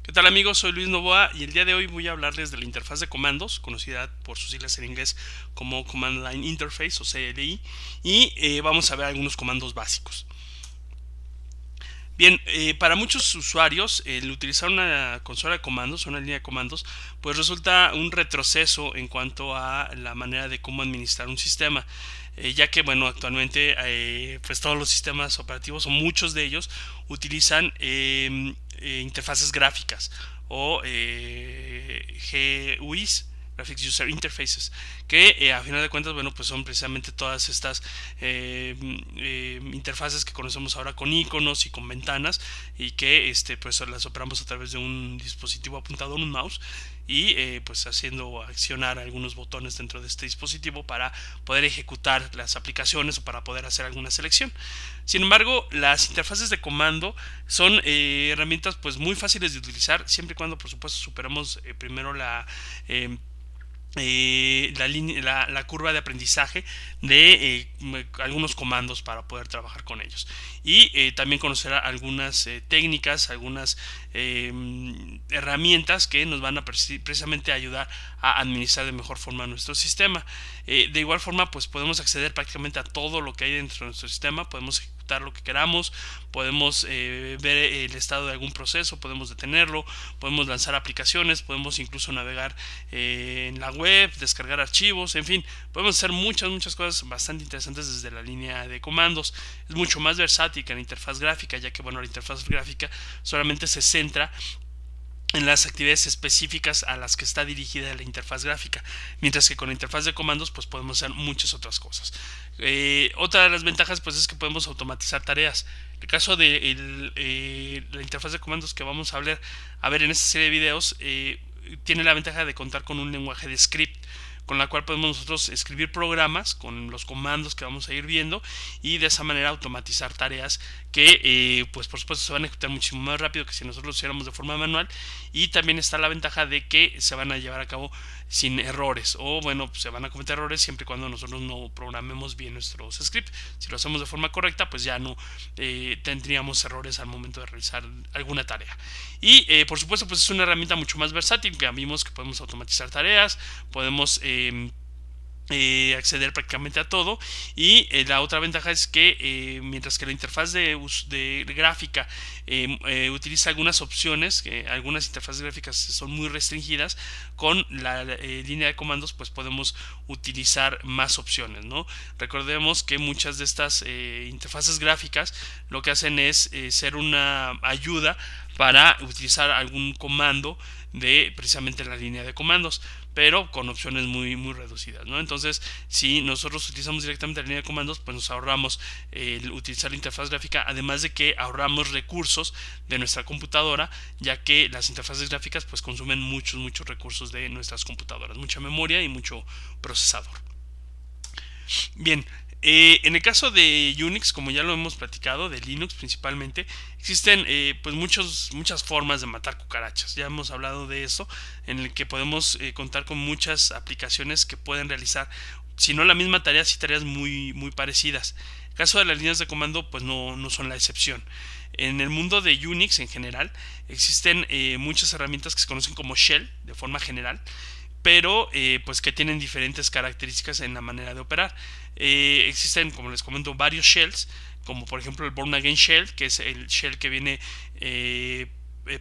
¿Qué tal amigos? Soy Luis Novoa y el día de hoy voy a hablarles de la interfaz de comandos, conocida por sus siglas en inglés como Command Line Interface o CLI, y vamos a ver algunos comandos básicos. Bien, para muchos usuarios el utilizar una consola de comandos o una línea de comandos pues resulta un retroceso en cuanto a la manera de cómo administrar un sistema, ya que bueno, actualmente pues todos los sistemas operativos o muchos de ellos utilizan interfaces gráficas o GUIs, Graphics User Interfaces, que a final de cuentas, bueno, pues son precisamente todas estas interfaces que conocemos ahora con iconos y con ventanas y que pues las operamos a través de un dispositivo apuntado en un mouse y pues haciendo accionar algunos botones dentro de este dispositivo para poder ejecutar las aplicaciones o para poder hacer alguna selección. Sin embargo, las interfaces de comando son herramientas pues muy fáciles de utilizar siempre y cuando por supuesto superemos primero la curva de aprendizaje de algunos comandos para poder trabajar con ellos y también conocer algunas técnicas, algunas herramientas que nos van a precisamente ayudar a administrar de mejor forma nuestro sistema. De igual forma pues podemos acceder prácticamente a todo lo que hay dentro de nuestro sistema, podemos ejecutar lo que queramos, podemos ver el estado de algún proceso, podemos detenerlo, podemos lanzar aplicaciones, podemos incluso navegar en la web, descargar archivos, en fin, podemos hacer muchas cosas bastante interesantes desde la línea de comandos. Es mucho más versátil que la interfaz gráfica, ya que bueno, la interfaz gráfica solamente se centra en las actividades específicas a las que está dirigida la interfaz gráfica, mientras que con la interfaz de comandos pues podemos hacer muchas otras cosas. Otra de las ventajas pues es que podemos automatizar tareas. En el caso de la interfaz de comandos que vamos a ver en esta serie de videos, tiene la ventaja de contar con un lenguaje de script con la cual podemos nosotros escribir programas con los comandos que vamos a ir viendo y de esa manera automatizar tareas que pues por supuesto se van a ejecutar muchísimo más rápido que si nosotros lo hiciéramos de forma manual, y también está la ventaja de que se van a llevar a cabo sin errores, o bueno, se van a cometer errores siempre y cuando nosotros no programemos bien nuestros scripts. Si lo hacemos de forma correcta pues ya no tendríamos errores al momento de realizar alguna tarea. Y por supuesto pues es una herramienta mucho más versátil, que vimos que podemos automatizar tareas, podemos acceder prácticamente a todo. Y la otra ventaja es que mientras que la interfaz de gráfica utiliza algunas opciones, algunas interfaces gráficas son muy restringidas, con la línea de comandos pues podemos utilizar más opciones, ¿no? Recordemos que muchas de estas interfaces gráficas lo que hacen es ser una ayuda para utilizar algún comando de precisamente la línea de comandos, pero con opciones muy reducidas, ¿no? Entonces, si nosotros utilizamos directamente la línea de comandos, pues nos ahorramos el utilizar la interfaz gráfica, además de que ahorramos recursos de nuestra computadora, ya que las interfaces gráficas pues consumen muchos recursos de nuestras computadoras, mucha memoria y mucho procesador. Bien, en el caso de Unix, como ya lo hemos platicado, de Linux principalmente, existen pues muchas formas de matar cucarachas. Ya hemos hablado de eso, en el que podemos contar con muchas aplicaciones que pueden realizar, si no la misma tarea, sí tareas muy parecidas. En el caso de las líneas de comando, pues no son la excepción. En el mundo de Unix en general, existen muchas herramientas que se conocen como shell de forma general, pero pues que tienen diferentes características en la manera de operar. Existen, como les comento, varios shells, como por ejemplo el Born Again Shell, que es el shell que viene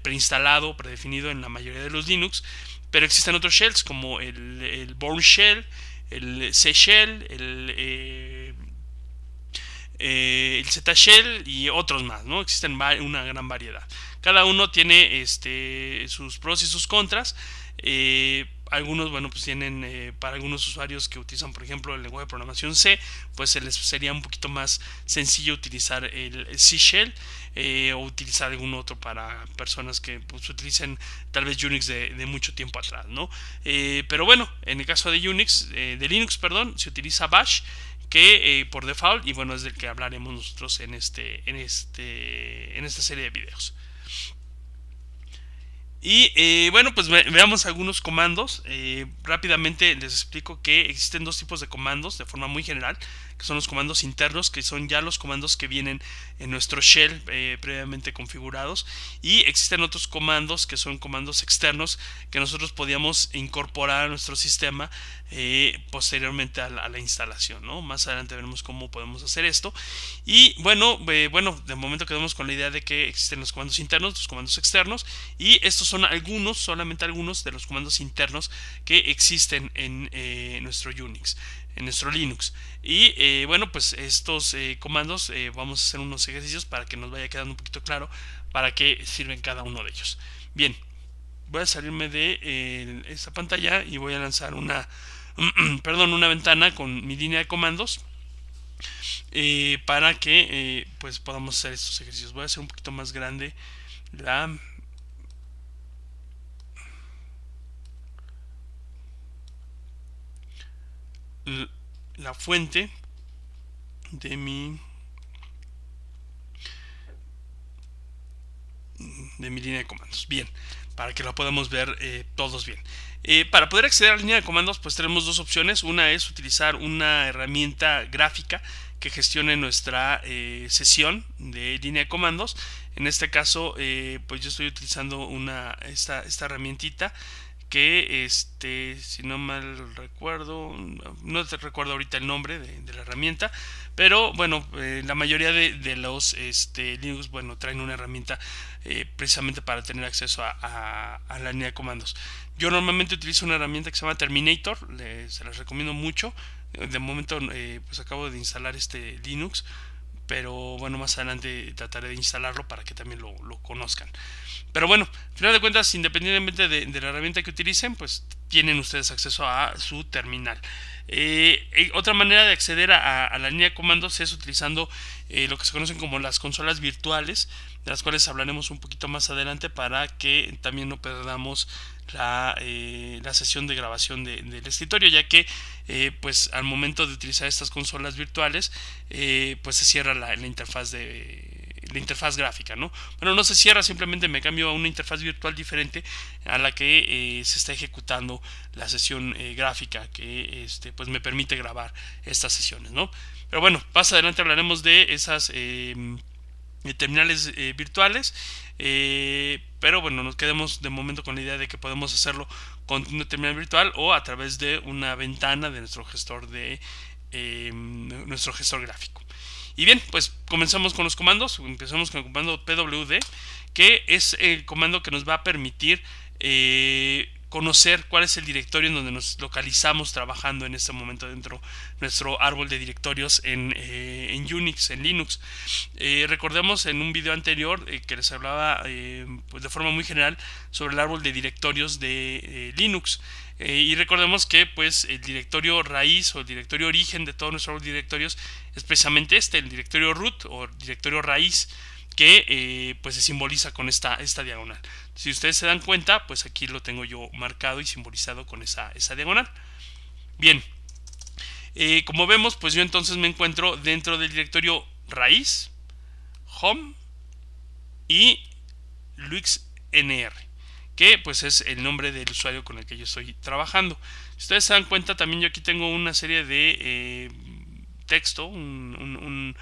preinstalado, predefinido en la mayoría de los Linux, pero existen otros shells como el Bourne Shell, el C Shell, el Z Shell y otros más, ¿no? Existen una gran variedad. Cada uno tiene sus pros y sus contras. Algunos, bueno, pues tienen para algunos usuarios que utilizan, por ejemplo, el lenguaje de programación C, pues se les sería un poquito más sencillo utilizar el C Shell, o utilizar algún otro para personas que pues utilicen tal vez Unix de mucho tiempo atrás, ¿no? Pero bueno, en el caso de Unix, de Linux, perdón, se utiliza Bash, que por default, y bueno, es del que hablaremos nosotros en esta serie de videos. Y bueno, pues veamos algunos comandos. Rápidamente les explico que existen dos tipos de comandos de forma muy general, que son los comandos internos, que son ya los comandos que vienen en nuestro shell previamente configurados, y existen otros comandos que son comandos externos que nosotros podíamos incorporar a nuestro sistema posteriormente a la instalación, ¿no? Más adelante veremos cómo podemos hacer esto. Y bueno, de momento quedamos con la idea de que existen los comandos internos, los comandos externos, y estos son algunos, solamente algunos de los comandos internos que existen en nuestro Unix, en nuestro Linux. Y bueno, pues estos comandos vamos a hacer unos ejercicios para que nos vaya quedando un poquito claro para qué sirven cada uno de ellos. Bien, voy a salirme de esta pantalla y voy a lanzar una perdón, una ventana con mi línea de comandos para que pues podamos hacer estos ejercicios. Voy a hacer un poquito más grande la la fuente de mi línea de comandos. Bien, para que lo podamos ver todos bien. Para poder acceder a la línea de comandos, pues tenemos dos opciones. Una es utilizar una herramienta gráfica que gestione nuestra sesión de línea de comandos. En este caso, pues yo estoy utilizando esta herramientita que si no mal recuerdo, no te recuerdo ahorita el nombre de la herramienta, pero bueno, la mayoría de los Linux, bueno, traen una herramienta precisamente para tener acceso a la línea de comandos. Yo normalmente utilizo una herramienta que se llama Terminator, se las recomiendo mucho. De momento pues acabo de instalar este Linux, pero bueno, más adelante trataré de instalarlo para que también lo conozcan. Pero bueno, al final de cuentas, independientemente de la herramienta que utilicen, pues tienen ustedes acceso a su terminal. Otra manera de acceder a la línea de comandos es utilizando lo que se conocen como las consolas virtuales, de las cuales hablaremos un poquito más adelante para que también no perdamos la sesión de grabación del escritorio, ya que pues al momento de utilizar estas consolas virtuales pues se cierra la interfaz gráfica, ¿no? Bueno, no se cierra, simplemente me cambio a una interfaz virtual diferente a la que se está ejecutando la sesión gráfica que pues me permite grabar estas sesiones, ¿no? Pero bueno, más adelante hablaremos de esas terminales virtuales, pero bueno, nos quedemos de momento con la idea de que podemos hacerlo con una terminal virtual o a través de una ventana de nuestro gestor gráfico. Y bien, pues comenzamos con los comandos. Empezamos con el comando pwd, que es el comando que nos va a permitir conocer cuál es el directorio en donde nos localizamos trabajando en este momento dentro de nuestro árbol de directorios en Unix, en Linux. Recordemos en un video anterior que les hablaba pues de forma muy general sobre el árbol de directorios de Linux. Y recordemos que pues el directorio raíz o el directorio origen de todos nuestros directorios es precisamente el directorio root o directorio raíz, que pues se simboliza con esta diagonal. Si ustedes se dan cuenta, pues aquí lo tengo yo marcado y simbolizado con esa diagonal. Bien, como vemos, pues yo entonces me encuentro dentro del directorio raíz, home y luixnr, que pues es el nombre del usuario con el que yo estoy trabajando. Si ustedes se dan cuenta, también yo aquí tengo una serie de texto, una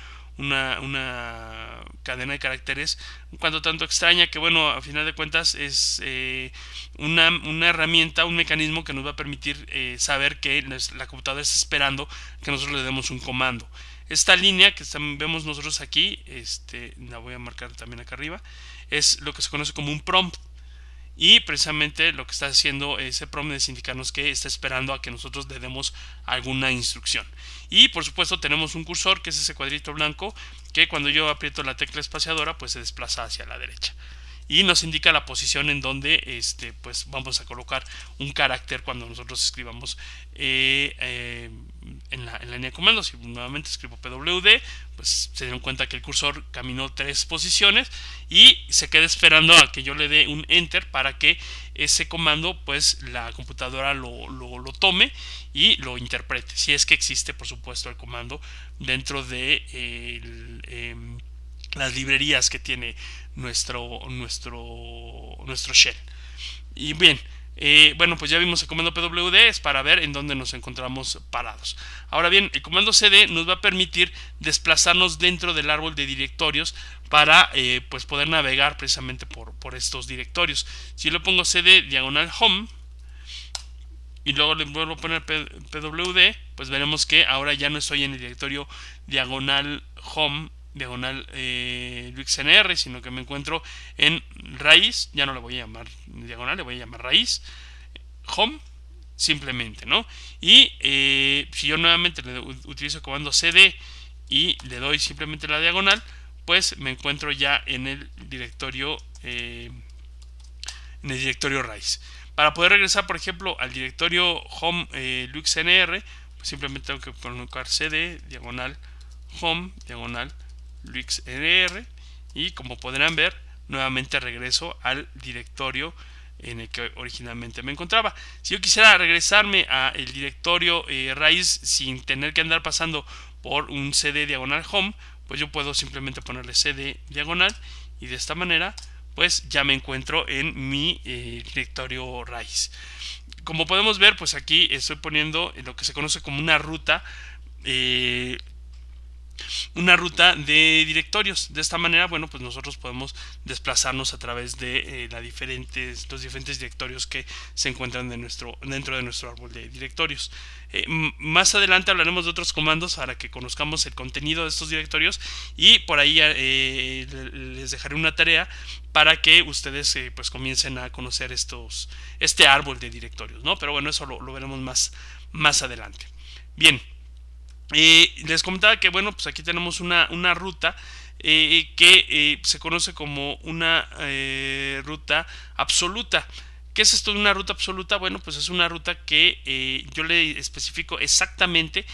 cadena de caracteres un cuanto tanto extraña, que bueno, a final de cuentas es una herramienta, un mecanismo que nos va a permitir saber que la computadora está esperando que nosotros le demos un comando. Esta línea que vemos nosotros aquí, la voy a marcar también acá arriba, es lo que se conoce como un prompt. Y precisamente lo que está haciendo ese prompt es indicarnos que está esperando a que nosotros le demos alguna instrucción. Y por supuesto tenemos un cursor, que es ese cuadrito blanco, que cuando yo aprieto la tecla espaciadora pues se desplaza hacia la derecha y nos indica la posición en donde pues vamos a colocar un carácter cuando nosotros escribamos en la línea de comandos. Si nuevamente escribo pwd, pues se dieron cuenta que el cursor caminó 3 posiciones y se queda esperando a que yo le dé un enter para que ese comando pues la computadora lo tome y lo interprete, si es que existe por supuesto el comando dentro de las librerías que tiene nuestro shell. Y bien, bueno, pues ya vimos el comando pwd es para ver en dónde nos encontramos parados. Ahora bien, el comando cd nos va a permitir desplazarnos dentro del árbol de directorios para pues poder navegar precisamente por estos directorios. Si yo le pongo cd diagonal home y luego le vuelvo a poner pwd, pues veremos que ahora ya no estoy en el directorio diagonal home diagonal luixnr, sino que me encuentro en raíz. Ya no le voy a llamar diagonal, le voy a llamar raíz home simplemente, ¿no? Y si yo nuevamente utilizo el comando cd y le doy simplemente la diagonal, pues me encuentro ya en el directorio raíz. Para poder regresar, por ejemplo, al directorio home luixnr, pues simplemente tengo que colocar cd diagonal home diagonal luixnr, y como podrán ver, nuevamente regreso al directorio en el que originalmente me encontraba. Si yo quisiera regresarme al directorio raíz sin tener que andar pasando por un cd diagonal home, pues yo puedo simplemente ponerle cd diagonal, y de esta manera pues ya me encuentro en mi directorio raíz. Como podemos ver, pues aquí estoy poniendo lo que se conoce como una ruta de directorios. De esta manera, bueno, pues nosotros podemos desplazarnos a través de los diferentes directorios que se encuentran dentro de nuestro árbol de directorios. Más adelante hablaremos de otros comandos para que conozcamos el contenido de estos directorios, y por ahí les dejaré una tarea para que ustedes pues comiencen a conocer este árbol de directorios, ¿no? Pero bueno, eso lo veremos más adelante. Bien. Les comentaba que bueno, pues aquí tenemos una ruta que se conoce como una ruta absoluta. ¿Qué es esto de una ruta absoluta? Bueno, pues es una ruta que yo le especifico exactamente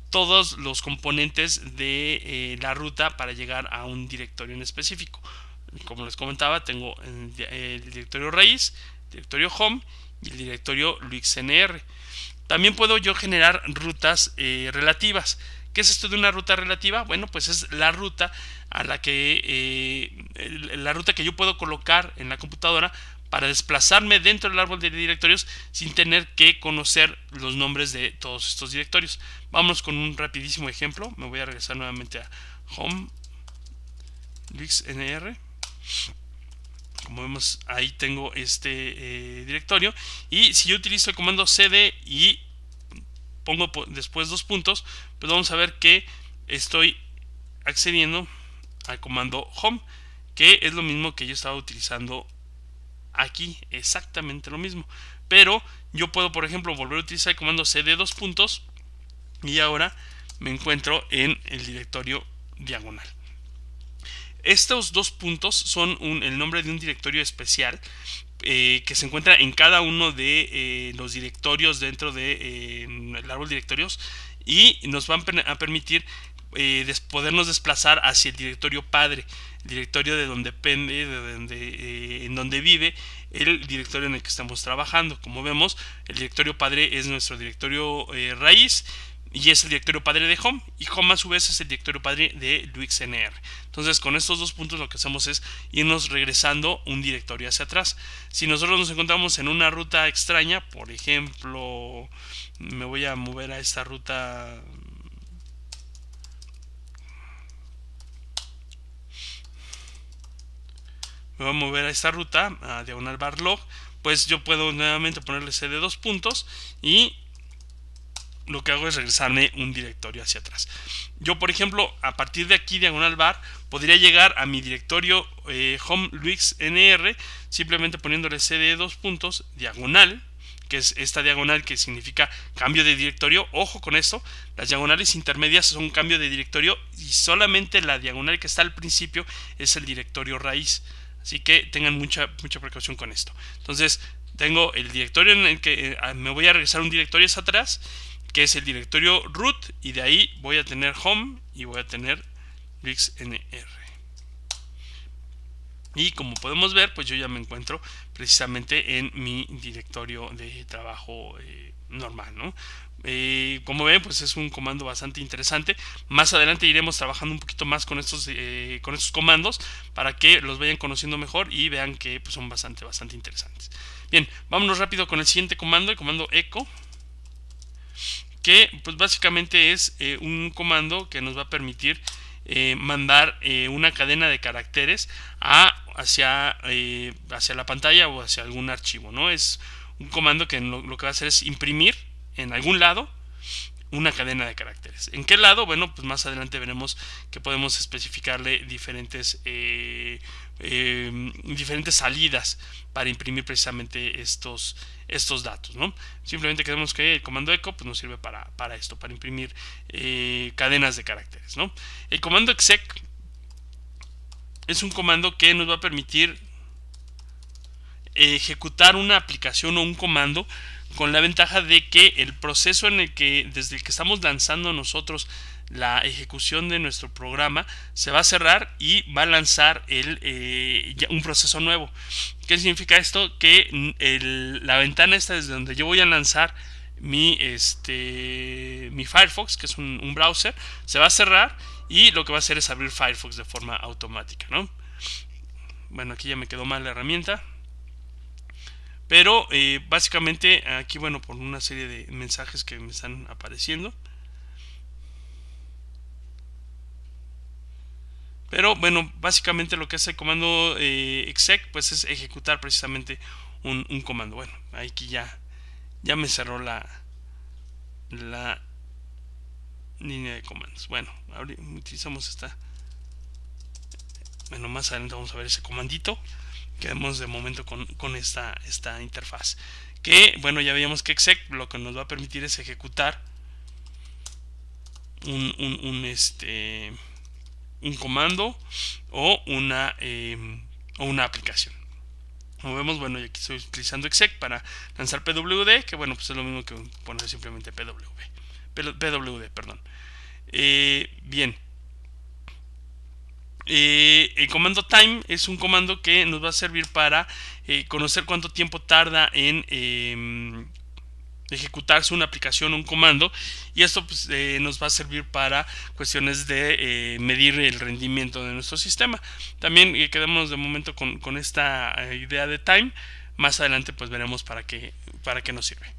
todos los componentes de la ruta para llegar a un directorio en específico. Como les comentaba, tengo el directorio raíz, el directorio home y el directorio luixnr. También puedo yo generar rutas relativas. ¿Qué es esto de una ruta relativa? Bueno, pues es la ruta a la ruta que yo puedo colocar en la computadora para desplazarme dentro del árbol de directorios sin tener que conocer los nombres de todos estos directorios. Vamos con un rapidísimo ejemplo. Me voy a regresar nuevamente a home luixnr. Como vemos, ahí tengo este directorio, y si yo utilizo el comando cd y pongo después dos puntos, pues vamos a ver que estoy accediendo al comando home, que es lo mismo que yo estaba utilizando aquí, exactamente lo mismo. Pero yo puedo, por ejemplo, volver a utilizar el comando cd dos puntos, y ahora me encuentro en el directorio diagonal. Estos dos puntos son el nombre de un directorio especial que se encuentra en cada uno de los directorios dentro del árbol de directorios, y nos van a permitir podernos desplazar hacia el directorio padre, el directorio de donde depende, en donde vive el directorio en el que estamos trabajando. Como vemos, el directorio padre es nuestro directorio raíz, y es el directorio padre de home, y home a su vez es el directorio padre de luixnr. Entonces, con estos dos puntos lo que hacemos es irnos regresando un directorio hacia atrás. Si nosotros nos encontramos en una ruta extraña, por ejemplo, me voy a mover a esta ruta, a diagonal bar log, pues yo puedo nuevamente ponerle cd dos puntos, y lo que hago es regresarme un directorio hacia atrás. Yo, por ejemplo, a partir de aquí, diagonal bar, podría llegar a mi directorio home luixnr simplemente poniéndole cd dos puntos diagonal, que es esta diagonal que significa cambio de directorio. Ojo con esto, las diagonales intermedias son cambio de directorio, y solamente la diagonal que está al principio es el directorio raíz. Así que tengan mucha precaución con esto. Entonces, tengo el directorio en el que me voy a regresar un directorio hacia atrás, que es el directorio root, y de ahí voy a tener home y voy a tener luixnr. Y como podemos ver, pues yo ya me encuentro precisamente en mi directorio de trabajo normal, ¿no? Como ven, pues es un comando bastante interesante. Más adelante iremos trabajando un poquito más con estos comandos para que los vayan conociendo mejor y vean que pues, son bastante interesantes. Bien, vámonos rápido con el siguiente comando, el comando echo, que pues básicamente es un comando que nos va a permitir mandar una cadena de caracteres hacia la pantalla o hacia algún archivo, ¿no? Es un comando que lo que va a hacer es imprimir en algún lado una cadena de caracteres. ¿En qué lado? Bueno, pues más adelante veremos que podemos especificarle diferentes salidas para imprimir precisamente estos datos, ¿no? Simplemente queremos que el comando echo pues, nos sirve para esto, para imprimir cadenas de caracteres, ¿no? El comando exec es un comando que nos va a permitir ejecutar una aplicación o un comando con la ventaja de que el proceso desde el que estamos lanzando nosotros la ejecución de nuestro programa se va a cerrar y va a lanzar un proceso nuevo. ¿Qué significa esto? Que la ventana esta desde donde yo voy a lanzar mi Firefox, que es un browser, se va a cerrar y lo que va a hacer es abrir Firefox de forma automática, ¿no? Bueno, aquí ya me quedó mal la herramienta. Pero básicamente aquí, bueno, por una serie de mensajes que me están apareciendo. Pero bueno, básicamente lo que hace el comando exec pues es ejecutar precisamente un comando. Bueno, aquí ya me cerró la línea de comandos. Bueno, utilizamos esta. Bueno, más adelante vamos a ver ese comandito. Quedemos de momento con esta interfaz. Que bueno, ya veíamos que exec lo que nos va a permitir es ejecutar un comando o una aplicación. Como vemos, bueno, yo aquí estoy utilizando exec para lanzar pwd, que bueno, pues es lo mismo que poner simplemente pwd, perdón. Bien. El comando time es un comando que nos va a servir para conocer cuánto tiempo tarda en ejecutarse una aplicación o un comando, y esto pues, nos va a servir para cuestiones de medir el rendimiento de nuestro sistema. También quedamos de momento con esta idea de time. Más adelante pues veremos para qué nos sirve.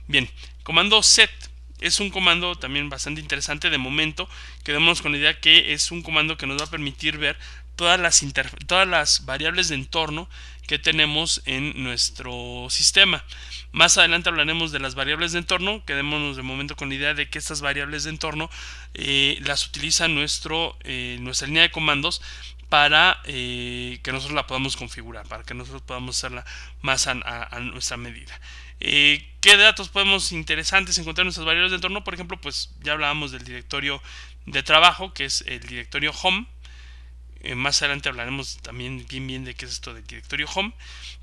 Bien, comando set es un comando también bastante interesante. De momento quedémonos con la idea que es un comando que nos va a permitir ver todas las variables de entorno que tenemos en nuestro sistema. Más adelante hablaremos de las variables de entorno. Quedémonos de momento con la idea de que estas variables de entorno las utiliza nuestra línea de comandos para que nosotros la podamos configurar, para que nosotros podamos hacerla más a nuestra medida. ¿Qué datos podemos interesantes encontrar en nuestras variables de entorno? Por ejemplo, pues ya hablábamos del directorio de trabajo, que es el directorio home. Más adelante hablaremos también bien de qué es esto del directorio home.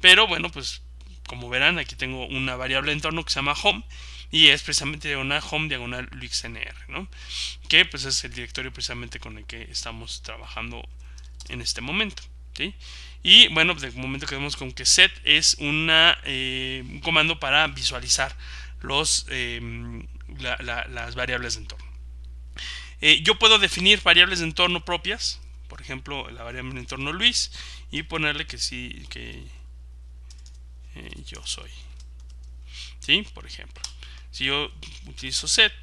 Pero bueno, pues como verán, aquí tengo una variable de entorno que se llama home, y es precisamente diagonal home diagonal luixnr, ¿no? Que pues es el directorio precisamente con el que estamos trabajando en este momento, ¿sí? Y bueno, pues de momento quedamos con que set es un comando para visualizar las variables de entorno. Yo puedo definir variables de entorno propias, por ejemplo la variable de entorno Luis, y ponerle que sí, que yo soy, ¿sí? Por ejemplo, si yo utilizo set,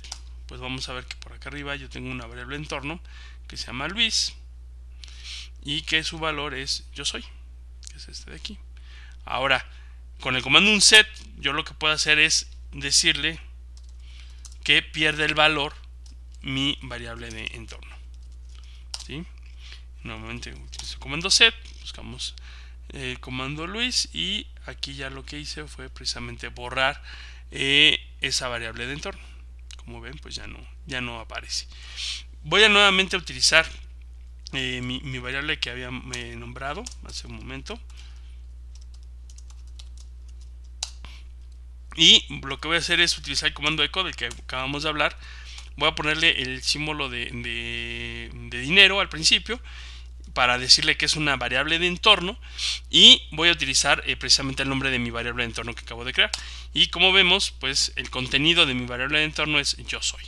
pues vamos a ver que por acá arriba yo tengo una variable de entorno que se llama Luis y que su valor es yo soy, que es este de aquí. Ahora, con el comando unset, yo lo que puedo hacer es decirle que pierde el valor mi variable de entorno, ¿sí? Nuevamente utilizo el comando set, buscamos el comando Luis, y aquí ya lo que hice fue precisamente borrar esa variable de entorno. Como ven, pues ya no aparece. Voy a nuevamente utilizar mi variable que había nombrado hace un momento, y lo que voy a hacer es utilizar el comando echo del que acabamos de hablar. Voy a ponerle el símbolo de dinero al principio, para decirle que es una variable de entorno, y voy a utilizar precisamente el nombre de mi variable de entorno que acabo de crear. Y como vemos, pues el contenido de mi variable de entorno es yo soy.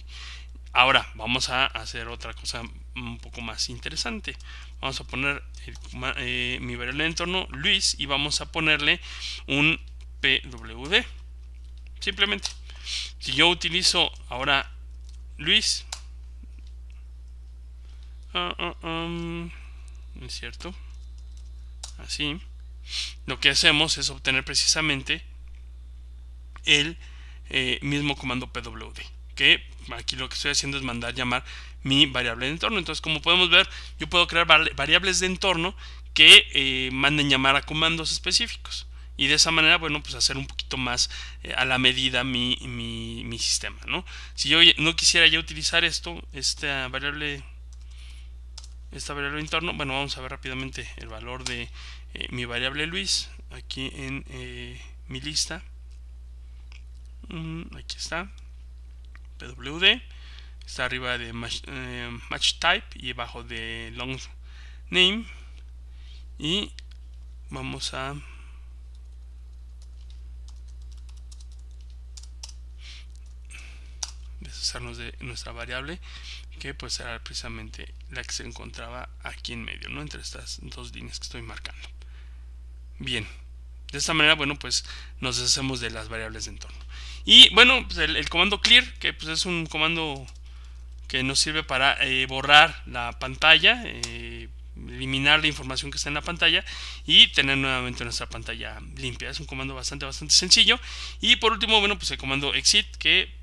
Ahora vamos a hacer otra cosa un poco más interesante. Vamos a poner mi variable de entorno Luis, y vamos a ponerle un pwd. Simplemente, si yo utilizo ahora Luis, no es cierto, así, lo que hacemos es obtener precisamente el mismo comando pwd, que aquí lo que estoy haciendo es mandar llamar mi variable de entorno. Entonces, como podemos ver, yo puedo crear variables de entorno que manden llamar a comandos específicos, y de esa manera, bueno, pues hacer un poquito más a la medida mi sistema, ¿no? Si yo no quisiera ya utilizar esta variable de entorno, bueno, vamos a ver rápidamente el valor de mi variable Luis aquí en mi lista. Aquí está, pwd, está arriba de match type y abajo de long name, y vamos a deshacernos de nuestra variable, que pues será precisamente la que se encontraba aquí en medio, ¿no? Entre estas dos líneas que estoy marcando. Bien, de esta manera, bueno, pues nos deshacemos de las variables de entorno. Y bueno, pues el comando clear, que pues es un comando que nos sirve para borrar la pantalla, eliminar la información que está en la pantalla y tener nuevamente nuestra pantalla limpia. Es un comando bastante sencillo. Y por último, bueno, pues el comando exit, que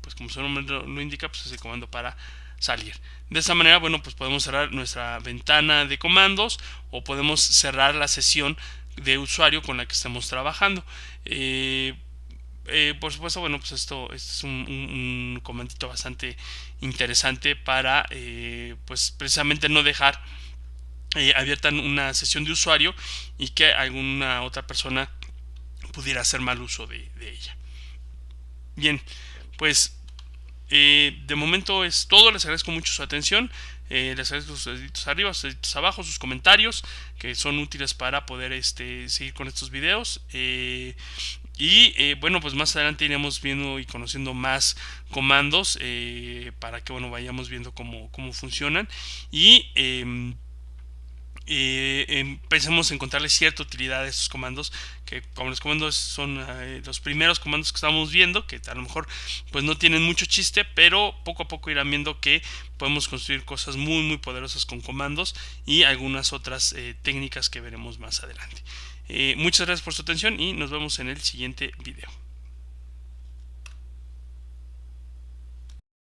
pues como su nombre lo indica, pues es el comando para salir. De esta manera, bueno, pues podemos cerrar nuestra ventana de comandos, o podemos cerrar la sesión de usuario con la que estemos trabajando. Por supuesto, bueno, pues esto es un comandito bastante interesante para pues precisamente no dejar abierta una sesión de usuario y que alguna otra persona pudiera hacer mal uso de ella. Bien, pues de momento es todo. Les agradezco mucho su atención. Les agradezco sus deditos arriba, sus deditos abajo, sus comentarios, que son útiles para poder seguir con estos videos. Bueno, pues más adelante iremos viendo y conociendo más comandos para que, bueno, vayamos viendo cómo funcionan, y empecemos a encontrarle cierta utilidad a estos comandos, que como los comandos son los primeros comandos que estamos viendo, que a lo mejor pues no tienen mucho chiste, pero poco a poco irán viendo que podemos construir cosas muy poderosas con comandos y algunas otras técnicas que veremos más adelante. Muchas gracias por su atención y nos vemos en el siguiente video.